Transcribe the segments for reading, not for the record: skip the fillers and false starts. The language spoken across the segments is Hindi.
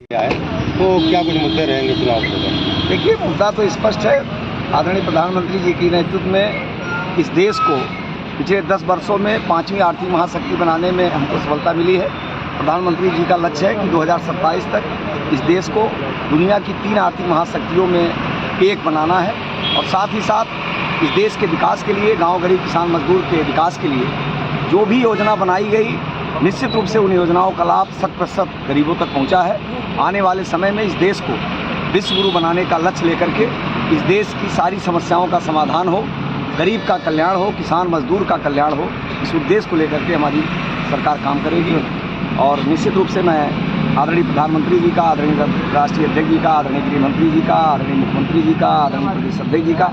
क्या है तो क्या कुछ मुद्दे रहेंगे चुनाव के दौरान? देखिए, मुद्दा तो स्पष्ट है। आदरणीय प्रधानमंत्री जी की नेतृत्व में इस देश को पिछले 10 वर्षों में 5वीं आर्थिक महाशक्ति बनाने में हमको सफलता मिली है। प्रधानमंत्री जी का लक्ष्य है कि 2027 तक इस देश को दुनिया की 3 आर्थिक महाशक्तियों में एक बनाना है और साथ ही साथ इस देश के विकास के लिए, गाँव गरीब किसान मजदूर के विकास के लिए जो भी योजना बनाई गई, निश्चित रूप से उन योजनाओं का लाभ 100% गरीबों तक पहुंचा है। आने वाले समय में इस देश को विश्व गुरु बनाने का लक्ष्य लेकर के इस देश की सारी समस्याओं का समाधान हो, गरीब का कल्याण हो, किसान मजदूर का कल्याण हो, इस उद्देश्य को लेकर के हमारी सरकार काम करेगी। और निश्चित रूप से मैं आदरणीय प्रधानमंत्री जी का, आदरणीय राष्ट्रीय अध्यक्ष जी का, आदरणीय गृह मंत्री जी का, आदरणीय मुख्यमंत्री जी का, आदरणीय प्रदेश अध्यक्ष जी का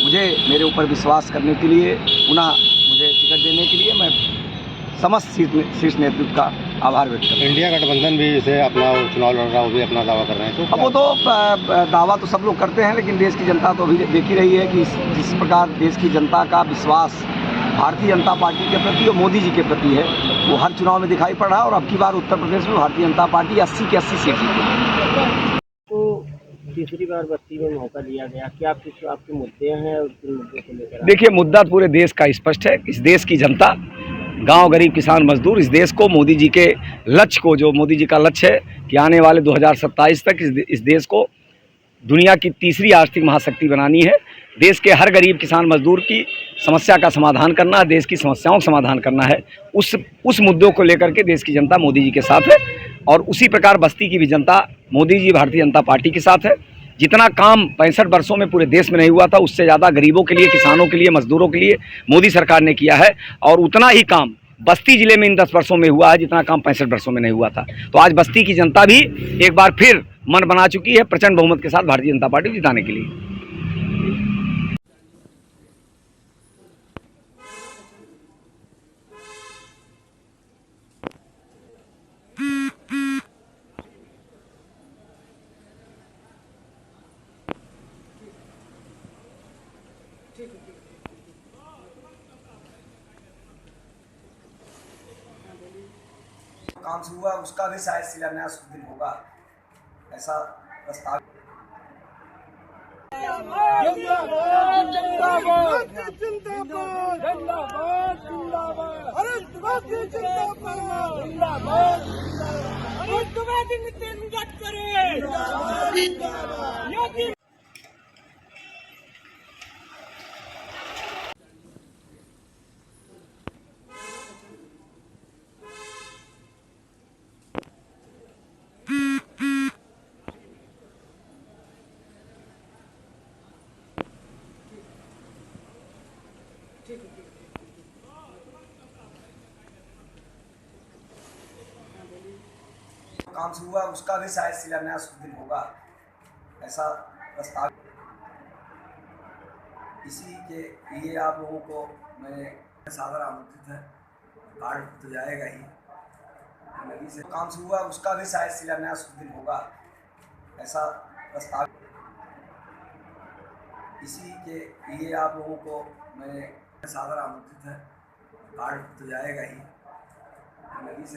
मुझे मेरे ऊपर विश्वास करने के लिए, पुनः मुझे टिकट देने के लिए मैं समस्त शीर्ष नेतृत्व का आभार व्यक्त करता हूं। इंडिया गठबंधन भी जैसे अपना चुनाव लड़ रहा है, वो भी अपना दावा कर रहे हैं, तो अब वो तो दावा तो सब लोग करते हैं, लेकिन देश की जनता तो अभी देख ही रही है कि जिस प्रकार देश की जनता का विश्वास भारतीय जनता पार्टी के प्रति और मोदी जी के प्रति है, वो हर चुनाव में दिखाई पड़ रहा है। और अब की बार उत्तर प्रदेश में भारतीय जनता पार्टी 80 की 80 सीट जीती। तो तीसरी बार बस्ती में मौका दिया गया, क्या आपके मुद्दे हैं और किन मुद्दों को लेकर? देखिए, मुद्दा पूरे देश का स्पष्ट है। इस देश की जनता, गांव गरीब किसान मजदूर, इस देश को मोदी जी के लक्ष्य को, जो मोदी जी का लक्ष्य है कि आने वाले 2027 तक इस देश को दुनिया की तीसरी आर्थिक महाशक्ति बनानी है, देश के हर गरीब किसान मजदूर की समस्या का समाधान करना है, देश की समस्याओं का समाधान करना है, उस मुद्दों को लेकर के देश की जनता मोदी जी के साथ है। और उसी प्रकार बस्ती की भी जनता मोदी जी, भारतीय जनता पार्टी के साथ है। जितना काम 65 वर्षों में पूरे देश में नहीं हुआ था, उससे ज़्यादा गरीबों के लिए, किसानों के लिए, मजदूरों के लिए मोदी सरकार ने किया है। और उतना ही काम बस्ती जिले में इन 10 वर्षों में हुआ है जितना काम 65 वर्षों में नहीं हुआ था। तो आज बस्ती की जनता भी एक बार फिर मन बना चुकी है प्रचंड बहुमत के साथ भारतीय जनता पार्टी को जिताने के लिए। काम शुरू हुआ, उसका भी शायद शिलान्यास उस दिन होगा, ऐसा प्रस्ताव। काम शुरू हुआ, उसका भी शायद शिलान्यास उस दिन होगा, ऐसा प्रस्ताव। इसी के लिए आप लोगों को मैं सादर आमंत्रित है। कार्ड तो जाएगा ही, नदी से काम शुरू हुआ, उसका भी शायद शिलान्यास उस दिन होगा, ऐसा प्रस्ताव। इसी के लिए आप लोगों को मैं सादर आमंत्रित है। कार्ड तो जाएगा ही, नदी से